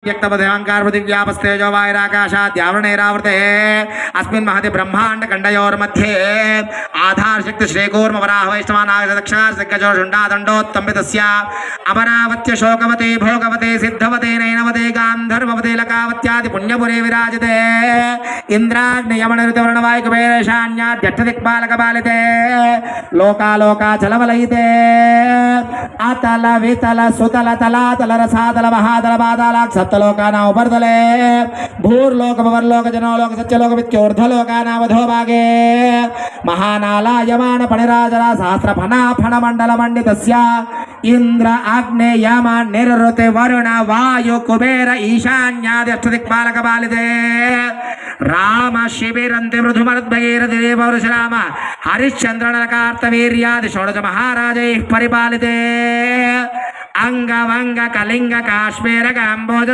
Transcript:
व्यक्तपदेवांकारपृथिव्यापस्तेजो वायुराकाशाद्यावरणैरावृते अस्मिन् महति ब्रह्मांड खण्डयोर्मध्ये आधारशक्ति श्रीकूर्म वराह वैष्णवानागदक्षार्जोषुण्डादण्डोत्तम्बितस्य अमरावत्य शोकवते भोगवते सिद्धवते नैनवते गान्धर्ववते लकावत्यादि पुण्यपुरे विराजते इंद्राग्नियमनऋतुवर्णवायुकुबेरशान्याद्यष्टदिक्पालकपालिते लोकालोकाचलवलयिते अतल वितल सुतल तलातल रसातल महातल पातालाक् सप्तलोकानां उपरितले भूर्लोक भवर्लोक जनोलोक सत्यलोक वित्योर्ध्वलोकानां अधोभागे महानालायमान फणिराजरा सहस्रफणा फणमण्डल मण्डितस्य इंद्र अग्ने यम निरृते वरुण वायु कुबेर ईशान्यादि अष्टदिक्पालकपालिते राम शिबिरन्ति मृधुमरुद्भगीरथि देववृषराम हरिश्चन्द्रनरकार्तवीर्यादि षोडश महाराजैः परिपालिते अंग वंग कलिंग काश्मीर काम्बोज